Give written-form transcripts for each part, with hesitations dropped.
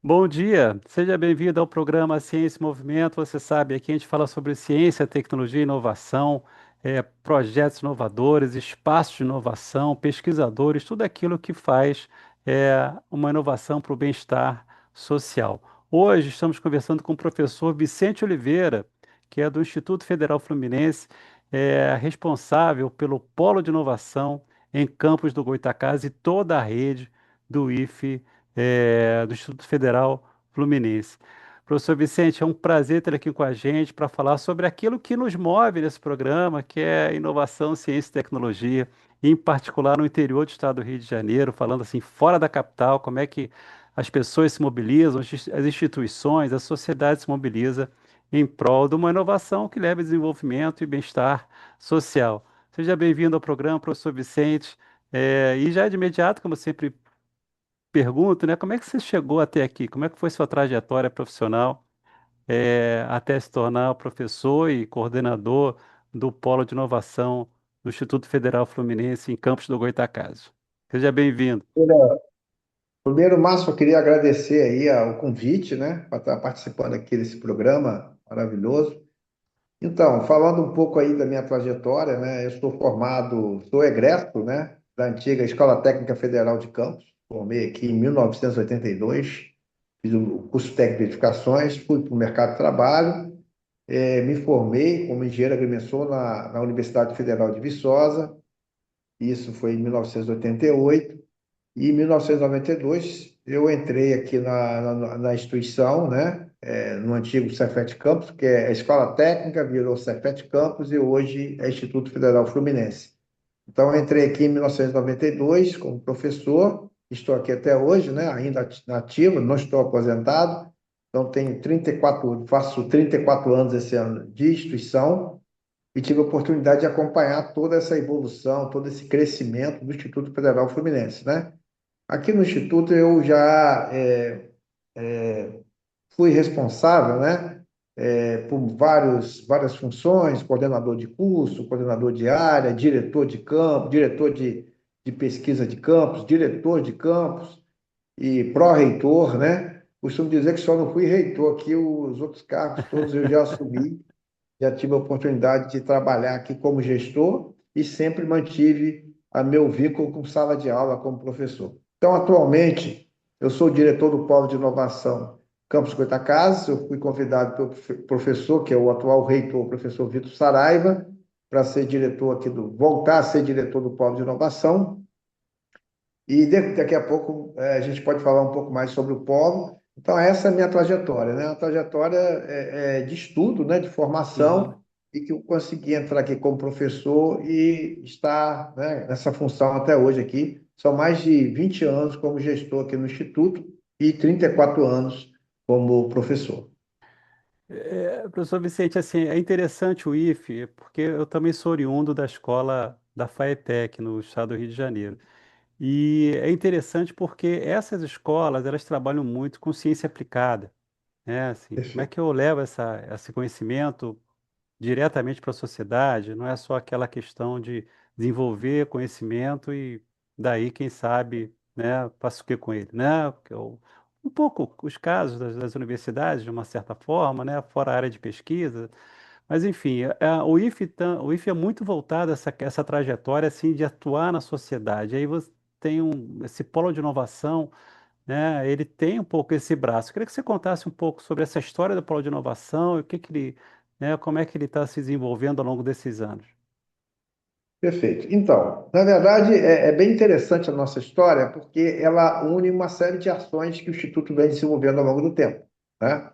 Bom dia, seja bem-vindo ao programa Ciência e Movimento. Você sabe, aqui a gente fala sobre ciência, tecnologia e inovação, projetos inovadores, espaços de inovação, pesquisadores, tudo aquilo que faz uma inovação para o bem-estar social. Hoje estamos conversando com o professor Vicente Oliveira, que é do Instituto Federal Fluminense, responsável pelo Polo de Inovação em Campos do Goytacazes e toda a rede do IFE do Instituto Federal Fluminense. Professor Vicente, é um prazer ter aqui com a gente para falar sobre aquilo que nos move nesse programa, que é inovação, ciência e tecnologia, em particular no interior do estado do Rio de Janeiro, falando assim, fora da capital, como é que as pessoas se mobilizam, as instituições, a sociedade se mobiliza em prol de uma inovação que leve a desenvolvimento e bem-estar social. Seja bem-vindo ao programa, professor Vicente. E já de imediato, como sempre pergunto, né? Como é que você chegou até aqui? Como é que foi sua trajetória profissional, até se tornar professor e coordenador do Polo de Inovação do Instituto Federal Fluminense em Campos do Goytacazes? Seja bem-vindo. Primeiro, Márcio, eu queria agradecer aí o convite, né, para estar participando aqui desse programa maravilhoso. Então, falando um pouco aí da minha trajetória, né, eu sou egresso, né, da antiga Escola Técnica Federal de Campos, formei aqui em 1982, fiz o curso técnico de edificações, fui para o mercado de trabalho, me formei como engenheiro agrimensor na Universidade Federal de Viçosa, isso foi em 1988. E em 1992, eu entrei aqui na instituição, né? No antigo Cefet Campus, que é a Escola Técnica, virou Cefet Campus e hoje é Instituto Federal Fluminense. Então, eu entrei aqui em 1992 como professor, estou aqui até hoje, né? Ainda ativo, não estou aposentado. Então, tenho 34, faço 34 anos esse ano de instituição e tive a oportunidade de acompanhar toda essa evolução, todo esse crescimento do Instituto Federal Fluminense, né? Aqui no Instituto eu já fui responsável, né, por várias funções, coordenador de curso, coordenador de área, diretor de campo, diretor de pesquisa de campus, diretor de campus e pró-reitor, né? Costumo dizer que só não fui reitor aqui, os outros cargos todos eu já assumi, já tive a oportunidade de trabalhar aqui como gestor e sempre mantive a meu vínculo com sala de aula como professor. Então, atualmente, eu sou diretor do Polo de Inovação Campus Goytacazes. Eu fui convidado pelo professor, que é o atual reitor, o professor Vitor Saraiva, para ser diretor voltar a ser diretor do Polo de Inovação. E daqui a pouco a gente pode falar um pouco mais sobre o polo. Então, essa é a minha trajetória, né? Uma trajetória de estudo, né? De Uhum. formação, e que eu consegui entrar aqui como professor e estar, né, nessa função até hoje aqui. São mais de 20 anos como gestor aqui no Instituto e 34 anos como professor. Professor Vicente, assim, é interessante o IFE, porque eu também sou oriundo da escola da FAETEC, no estado do Rio de Janeiro. E é interessante porque essas escolas, elas trabalham muito com ciência aplicada, né? Assim, como é Perfeito. que eu levo esse conhecimento diretamente para a sociedade? Não é só aquela questão de desenvolver conhecimento e daí, quem sabe, né, faço o que com ele, né? Porque um pouco os casos das universidades, de uma certa forma, né, fora a área de pesquisa, mas enfim, o IFE é muito voltado a essa trajetória assim de atuar na sociedade. Aí você tem esse polo de inovação, né? Ele tem um pouco esse braço. Eu queria que você contasse um pouco sobre essa história do polo de inovação e o que que ele, né, como é que ele está se desenvolvendo ao longo desses anos. Perfeito. Então, na verdade, é bem interessante a nossa história, porque ela une uma série de ações que o Instituto vem desenvolvendo ao longo do tempo, né?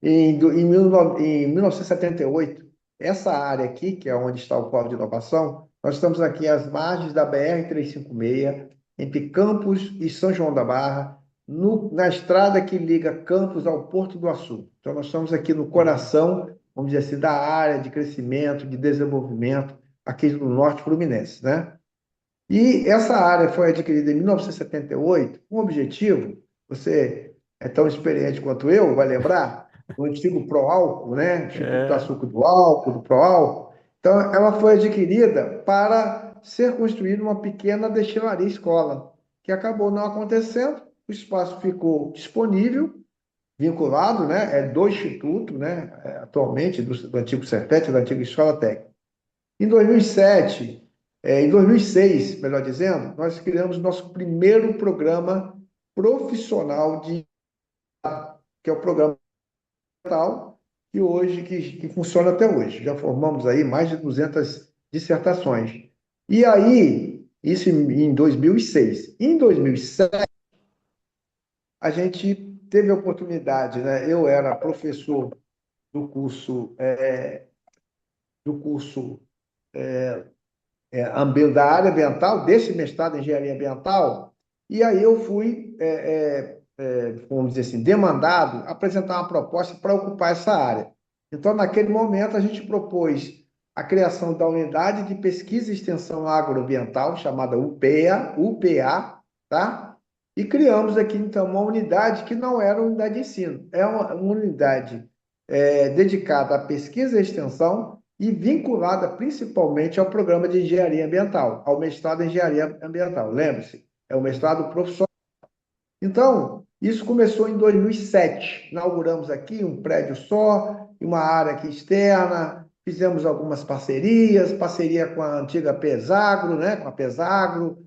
Em 1978, essa área aqui, que é onde está o Polo de Inovação, nós estamos aqui às margens da BR-356, entre Campos e São João da Barra, na estrada que liga Campos ao Porto do Açu. Então, nós estamos aqui no Uhum. coração, vamos dizer assim, da área de crescimento, de desenvolvimento aqui do Norte Fluminense, né? E essa área foi adquirida em 1978 com o objetivo, você é tão experiente quanto eu, vai lembrar, do antigo Proálcool, né? Instituto do É, Açúcar do Álcool, do Proálcool. Então, ela foi adquirida para ser construída uma pequena destilaria escola, que acabou não acontecendo. o espaço ficou disponível, vinculado, né, do Instituto, né, atualmente, do antigo Cefet, da antiga Escola Técnica. Em 2007, em 2006, melhor dizendo, nós criamos nosso primeiro programa profissional que é o programa tal, que hoje que funciona até hoje. Já formamos aí mais de 200 dissertações. E aí, isso em 2006. Em 2007, a gente teve a oportunidade, né? Eu era professor do curso do curso da área ambiental, desse mestrado em engenharia ambiental, e aí eu fui, vamos dizer assim, demandado a apresentar uma proposta para ocupar essa área. Então, naquele momento, a gente propôs a criação da unidade de pesquisa e extensão agroambiental, chamada UPA, tá? E criamos aqui, então, uma unidade que não era uma unidade de ensino, é uma unidade dedicada à pesquisa e extensão e vinculada principalmente ao programa de engenharia ambiental, ao mestrado em engenharia ambiental. Lembre-se, é o mestrado profissional. Então, isso começou em 2007. Inauguramos aqui um prédio só, uma área aqui externa, fizemos algumas parcerias, parceria com a antiga Pesagro, né, com a Pesagro,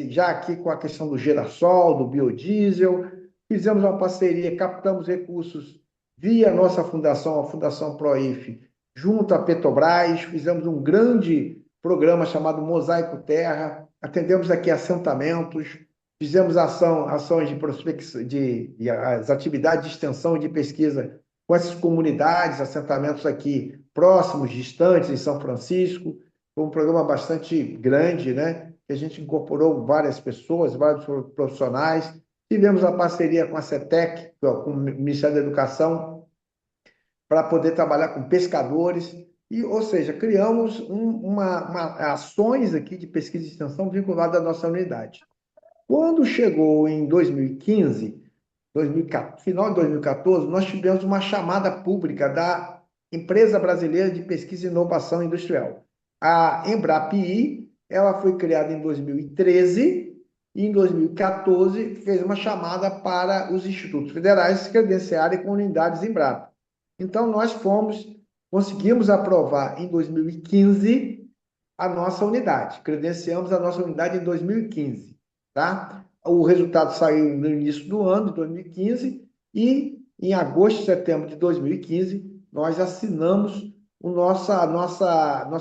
já aqui com a questão do girassol, do biodiesel. Fizemos uma parceria, captamos recursos via nossa fundação, a Fundação Proif, junto à Petrobras, fizemos um grande programa chamado Mosaico Terra, atendemos aqui assentamentos, fizemos ações de prospecção, as atividades de extensão e de pesquisa com essas comunidades, assentamentos aqui próximos, distantes, em São Francisco. Foi um programa bastante grande, né? Que a gente incorporou várias pessoas, vários profissionais. Tivemos a parceria com a CETEC, com o Ministério da Educação, para poder trabalhar com pescadores. Ou seja, criamos ações aqui de pesquisa e extensão vinculadas à nossa unidade. Quando chegou em 2015, final de 2014, nós tivemos uma chamada pública da Empresa Brasileira de Pesquisa e Inovação Industrial. A Embrapi, ela foi criada em 2013 e em 2014 fez uma chamada para os institutos federais se credenciarem com unidades Embrapa. Então, conseguimos aprovar em 2015 a nossa unidade, credenciamos a nossa unidade em 2015. Tá? O resultado saiu no início do ano, de 2015, e em agosto, setembro de 2015, nós assinamos o nosso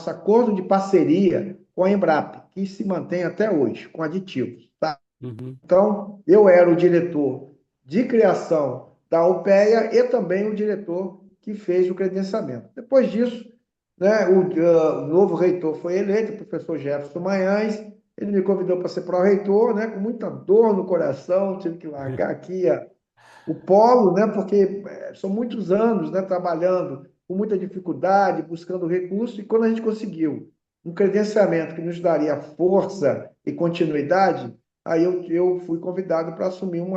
acordo de parceria com a Embrapa, que se mantém até hoje, com aditivos. Tá? Uhum. Então, eu era o diretor de criação da UPEA e também o diretor que fez o credenciamento. Depois disso, né, o novo reitor foi eleito, o professor Jefferson Manhães. Ele me convidou para ser pró-reitor, né, com muita dor no coração, tive que largar aqui o polo, né, porque são muitos anos, né, trabalhando com muita dificuldade, buscando recursos, e quando a gente conseguiu um credenciamento que nos daria força e continuidade, aí eu fui convidado para assumir um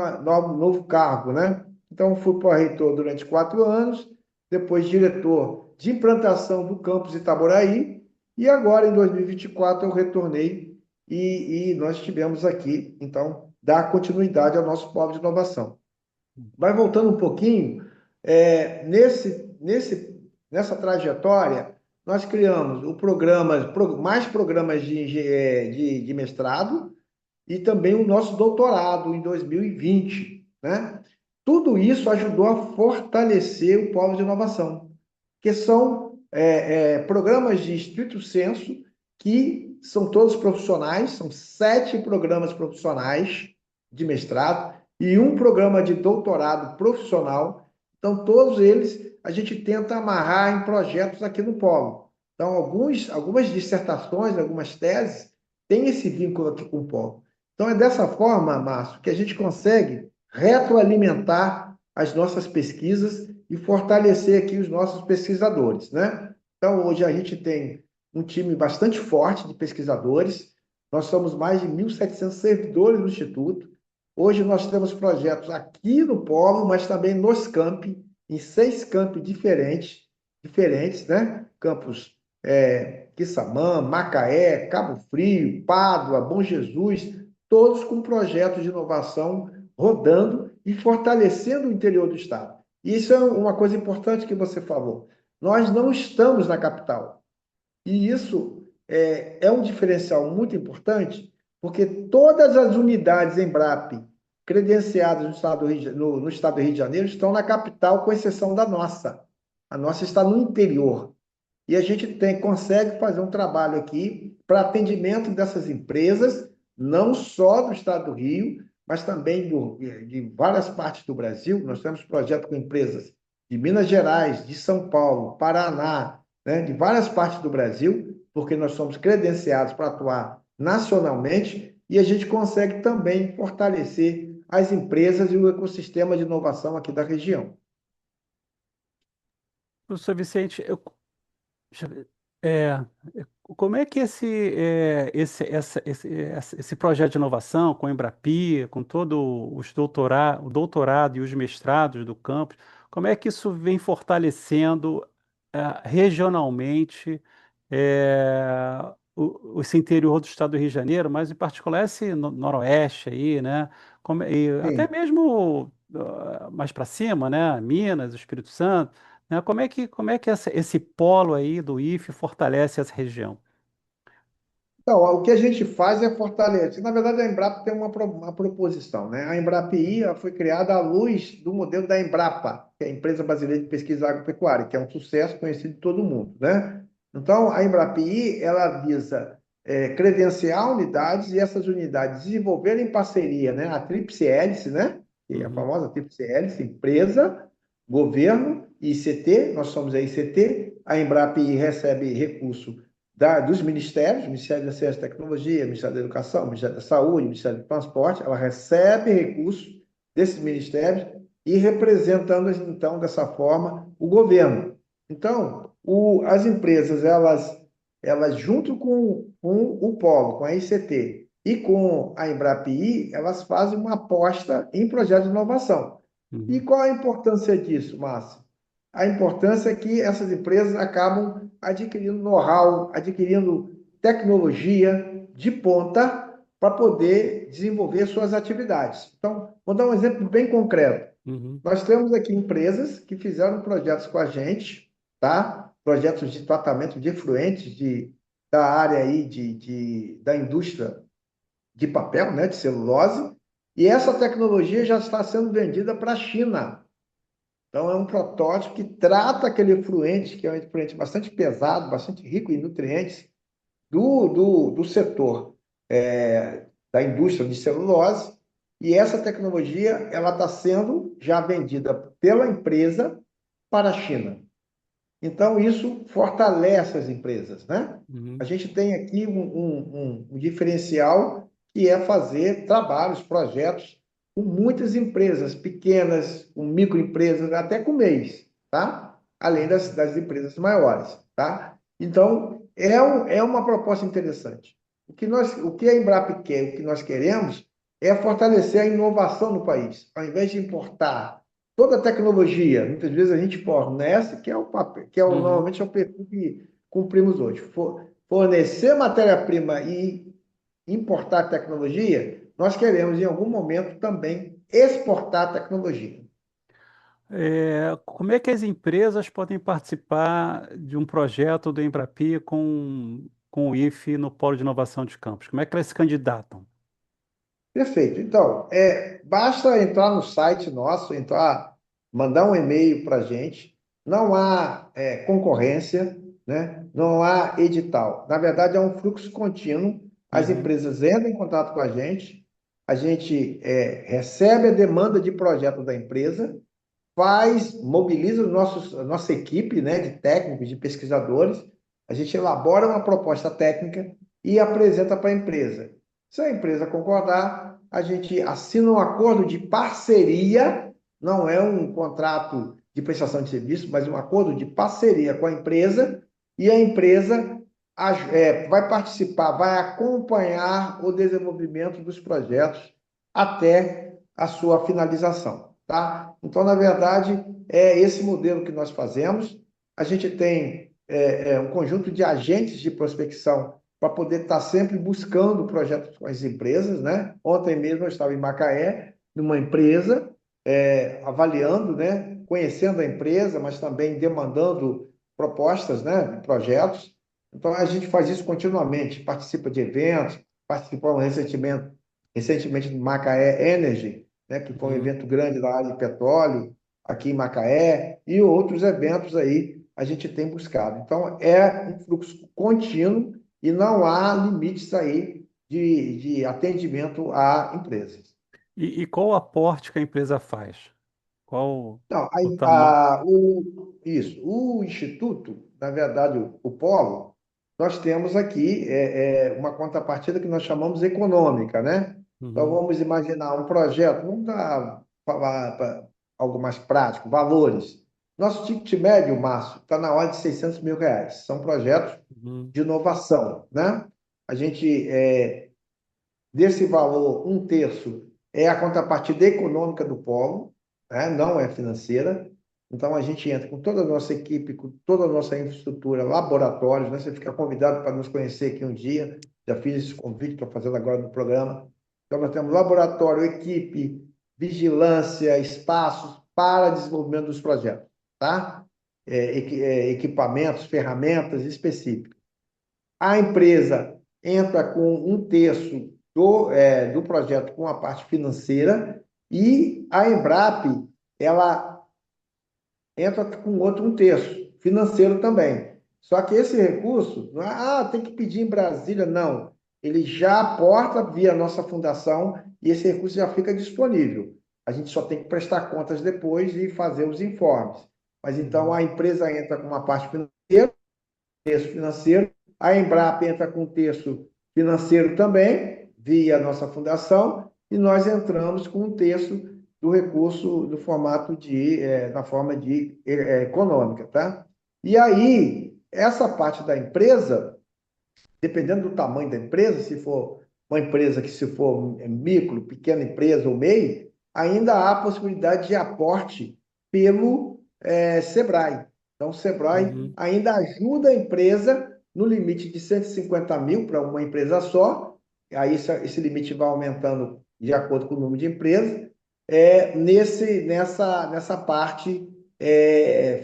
novo cargo, né? Então, fui pró-reitor durante 4 anos, depois diretor de implantação do campus Itaboraí, e agora, em 2024, eu retornei e nós tivemos aqui, então, dar continuidade ao nosso polo de inovação. Vai voltando um pouquinho, nessa trajetória, nós criamos mais programas de mestrado e também o nosso doutorado em 2020, né? Tudo isso ajudou a fortalecer o polo de inovação, que são programas de estrito senso, que são todos profissionais, são 7 programas profissionais de mestrado e um programa de doutorado profissional. Então, todos eles a gente tenta amarrar em projetos aqui no Polo. Então, algumas dissertações, algumas teses têm esse vínculo aqui com o Polo. Então, é dessa forma, Márcio, que a gente consegue retroalimentar as nossas pesquisas e fortalecer aqui os nossos pesquisadores, né? Então, hoje a gente tem um time bastante forte de pesquisadores. Nós somos mais de 1.700 servidores do Instituto. Hoje nós temos projetos aqui no Polo, mas também nos campi, em 6 campi diferentes, né? Campos Quissamã, Macaé, Cabo Frio, Pádua, Bom Jesus, todos com projetos de inovação rodando e fortalecendo o interior do estado. E isso é uma coisa importante que você falou. Nós não estamos na capital. E isso é um diferencial muito importante, porque todas as unidades Embrapa credenciadas no estado do Rio de Janeiro estão na capital, com exceção da nossa. A nossa está no interior. E a gente consegue fazer um trabalho aqui para atendimento dessas empresas, não só do estado do Rio, mas também de várias partes do Brasil. Nós temos projeto com empresas de Minas Gerais, de São Paulo, Paraná, né, de várias partes do Brasil, porque nós somos credenciados para atuar nacionalmente e a gente consegue também fortalecer as empresas e o ecossistema de inovação aqui da região. Professor Vicente, deixa eu ver. Como é que esse projeto de inovação com a Embrapi, com todo o doutorado e os mestrados do campus, como é que isso vem fortalecendo regionalmente esse interior do estado do Rio de Janeiro, mas em particular esse noroeste aí, né? E até Sim. mesmo mais para cima, né? Minas, Espírito Santo, né? Como é que esse polo aí do IFE fortalece essa região? Então, o que a gente faz é fortalecer. Na verdade, a Embrapa tem uma proposição, né? A Embrapi ela foi criada à luz do modelo da Embrapa, que é a Empresa Brasileira de Pesquisa Agropecuária, que é um sucesso conhecido de todo mundo, né? Então, a Embrapi ela visa credenciar unidades e essas unidades desenvolverem em parceria, né? A tríplice hélice, né? Que é a Uhum, famosa tríplice hélice, empresa, governo e ICT. Nós somos a ICT. A Embrapi recebe recurso dos ministérios, Ministério da Ciência e Tecnologia, Ministério da Educação, Ministério da Saúde, Ministério do Transporte, ela recebe recursos desses ministérios e representando, então, dessa forma, o governo. Então, as empresas, elas junto com o Polo, com a ICT e com a Embrapi, elas fazem uma aposta em projetos de inovação. E uhum, qual a importância disso, Márcio? A importância é que essas empresas acabam adquirindo know-how, adquirindo tecnologia de ponta para poder desenvolver suas atividades. Então, vou dar um exemplo bem concreto. uhum, Nós temos aqui empresas que fizeram projetos com a gente, tá? Projetos de tratamento de efluentes da área aí da indústria de papel, né, de celulose, e essa tecnologia já está sendo vendida para a China. Então, é um protótipo que trata aquele efluente, que é um efluente bastante pesado, bastante rico em nutrientes, do setor da indústria de celulose. E essa tecnologia ela está sendo já vendida pela empresa para a China. Então, isso fortalece as empresas, né? A uhum. gente tem aqui um diferencial que é fazer trabalhos, projetos com muitas empresas pequenas, com microempresas, até com MEIs, tá? Além das empresas maiores, tá? Então, é uma proposta interessante. O que a Embrapa quer, o que nós queremos é fortalecer a inovação no país. Ao invés de importar toda a tecnologia, muitas vezes a gente fornece, que é o papel, Uhum. normalmente é o perfil que cumprimos hoje. Fornecer matéria-prima e importar tecnologia, nós queremos em algum momento também exportar tecnologia. Como é que as empresas podem participar de um projeto do Embrapi com o IFE no Polo de Inovação de Campos? Como é que elas se candidatam? Perfeito. Então, basta entrar no site nosso, mandar um e-mail para a gente. Não há concorrência, né? Não há edital. Na verdade, é um fluxo contínuo. As Uhum, empresas entram em contato com a gente recebe a demanda de projeto da empresa, mobiliza a nossa equipe, né, de técnicos, de pesquisadores, a gente elabora uma proposta técnica e apresenta para a empresa. Se a empresa concordar, a gente assina um acordo de parceria, não é um contrato de prestação de serviço, mas um acordo de parceria com a empresa, e a empresa vai participar, vai acompanhar o desenvolvimento dos projetos até a sua finalização, tá? Então, na verdade, é esse modelo que nós fazemos. A gente tem um conjunto de agentes de prospecção para poder estar sempre buscando projetos com as empresas, né? Ontem mesmo eu estava em Macaé, numa empresa, avaliando, né, conhecendo a empresa, mas também demandando propostas, né, projetos. Então, a gente faz isso continuamente, participa de eventos, participamos recentemente do Macaé Energy, né, que foi um Uhum. evento grande da área de petróleo, aqui em Macaé, e outros eventos aí a gente tem buscado. Então, é um fluxo contínuo e não há limites aí de atendimento a empresas. E qual o aporte que a empresa faz? Qual Não, o tamanho? o Instituto, na verdade, o Polo, nós temos aqui uma contrapartida que nós chamamos econômica, né? Então, Uhum. vamos imaginar um projeto, vamos falar para algo mais prático, valores. Nosso ticket médio, Márcio, está na ordem de R$ 600 mil. São projetos Uhum. de inovação, né? A gente, desse valor, um terço é a contrapartida econômica do polo, né? Não é financeira. Então, a gente entra com toda a nossa equipe, com toda a nossa infraestrutura, laboratórios, né? Você fica convidado para nos conhecer aqui um dia. Já fiz esse convite, estou fazendo agora no programa. Então, nós temos laboratório, equipe, vigilância, espaços para desenvolvimento dos projetos, tá? Equipamentos, ferramentas específicas. A empresa entra com um terço do projeto com a parte financeira e a Embrap, ela entra com outro um terço, financeiro também. Só que esse recurso, não é, tem que pedir em Brasília, não. Ele já aporta via nossa fundação e esse recurso já fica disponível. A gente só tem que prestar contas depois e fazer os informes. Mas então Uhum. a empresa entra com uma parte financeira, terço financeiro. A Embrapa entra com terço financeiro também, via nossa fundação, e nós entramos com um terço do recurso no formato na forma de econômica, tá? E aí, essa parte da empresa, dependendo do tamanho da empresa, se for uma empresa que se for micro, pequena empresa ou MEI, ainda há possibilidade de aporte pelo Sebrae. Então, o Sebrae Uhum. ainda ajuda a empresa no limite de 150 mil para uma empresa só, aí esse limite vai aumentando de acordo com o número de empresas, nessa parte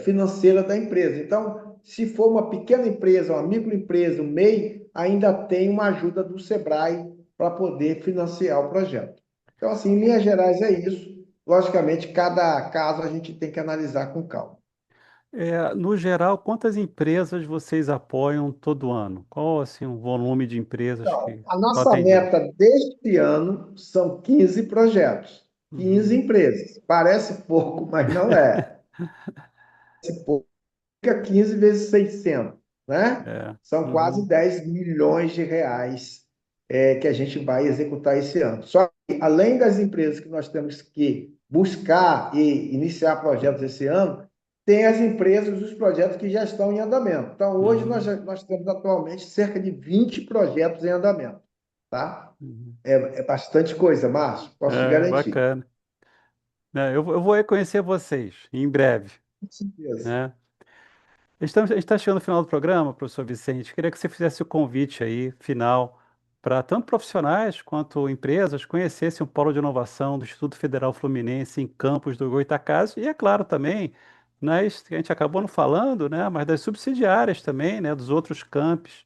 financeira da empresa. Então, se for uma pequena empresa, uma microempresa, um MEI, ainda tem uma ajuda do Sebrae para poder financiar o projeto. Então, assim, em linhas gerais é isso. Logicamente, cada caso a gente tem que analisar com calma. No geral, quantas empresas vocês apoiam todo ano? Qual assim o volume de empresas Então, que a são nossa atendidas? meta deste ano são 15 projetos, 15 Uhum. empresas. Parece pouco, mas não é. Parece pouco. Fica 15 vezes 600, né? É. São quase Uhum. 10 milhões de reais que a gente vai executar esse ano. Só que, além das empresas que nós temos que buscar e iniciar projetos esse ano, tem as empresas, os projetos que já estão em andamento. Então, hoje Uhum. nós temos atualmente cerca de 20 projetos em andamento, tá? Uhum. É bastante coisa, Márcio, posso te garantir. Bacana. Eu vou reconhecer vocês em breve, Com certeza. né? A gente está chegando no final do programa, professor Vicente. Queria que você fizesse o convite aí, final, para tanto profissionais quanto empresas conhecessem o Polo de Inovação do Instituto Federal Fluminense em Campos do Goytacazes e, é claro, também, que a gente acabou não falando, né, mas das subsidiárias também, né, dos outros campos,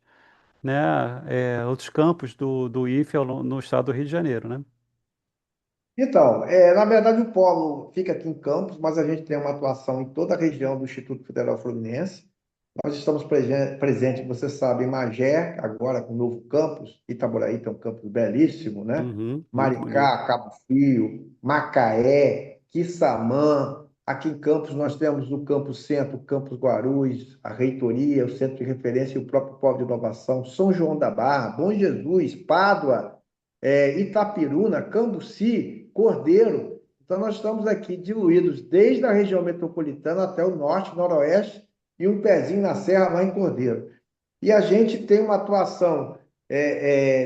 né, outros campos do IFE no estado do Rio de Janeiro, né? Então, na verdade, o polo fica aqui em Campos, mas a gente tem uma atuação em toda a região do Instituto Federal Fluminense. Nós estamos presentes, você sabe, em Magé, agora com o novo campus, Itaboraí tem um campus belíssimo, né? Uhum, muito bonito. Maricá, Cabo Frio, Macaé, Quissamã. Aqui em Campos nós temos o Campus Centro, o Campus Guarulhos, a reitoria, o centro de referência e o próprio Polo de Inovação, São João da Barra, Bom Jesus, Pádua, Itapiruna, Cambuci, Cordeiro. Então, nós estamos aqui diluídos desde a região metropolitana até o norte, noroeste e um pezinho na serra lá em Cordeiro. E a gente tem uma atuação,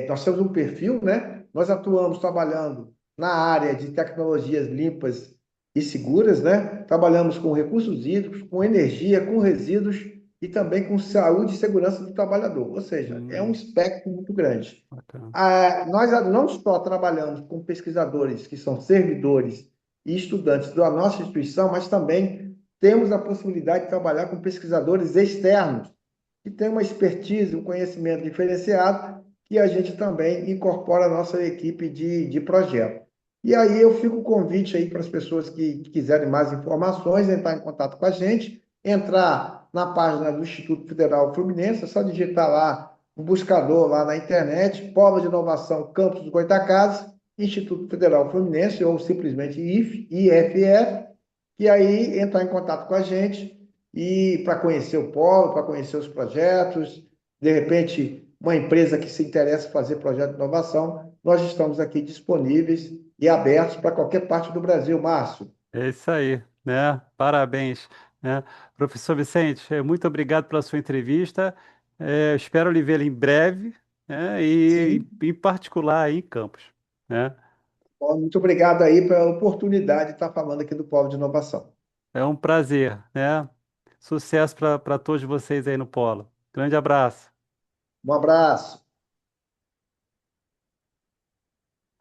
nós temos um perfil, né? Nós atuamos trabalhando na área de tecnologias limpas e seguras, né? Trabalhamos com recursos hídricos, com energia, com resíduos e também com saúde e segurança do trabalhador. Ou seja, é um Hum, espectro muito grande. bacana. Nós não só trabalhamos com pesquisadores que são servidores e estudantes da nossa instituição, mas também temos a possibilidade de trabalhar com pesquisadores externos, que têm uma expertise, um conhecimento diferenciado, que a gente também incorpora à nossa equipe de projeto. E aí eu fico o convite aí para as pessoas que quiserem mais informações, entrar em contato com a gente, entrar na página do Instituto Federal Fluminense, é só digitar lá um buscador lá na internet, Polo de Inovação Campus do Goitacazes, Instituto Federal Fluminense, ou simplesmente IFF, e aí entrar em contato com a gente e para conhecer o polo, para conhecer os projetos, de repente, uma empresa que se interessa em fazer projeto de inovação, nós estamos aqui disponíveis e abertos para qualquer parte do Brasil, Márcio. É isso aí, né? Parabéns, né? Professor Vicente, muito obrigado pela sua entrevista. Espero lhe ver em breve, né? E Sim, em particular aí em Campos, né? muito obrigado aí pela oportunidade de estar falando aqui do Polo de Inovação. É um prazer, né? Sucesso para todos vocês aí no Polo. Grande abraço. Um abraço.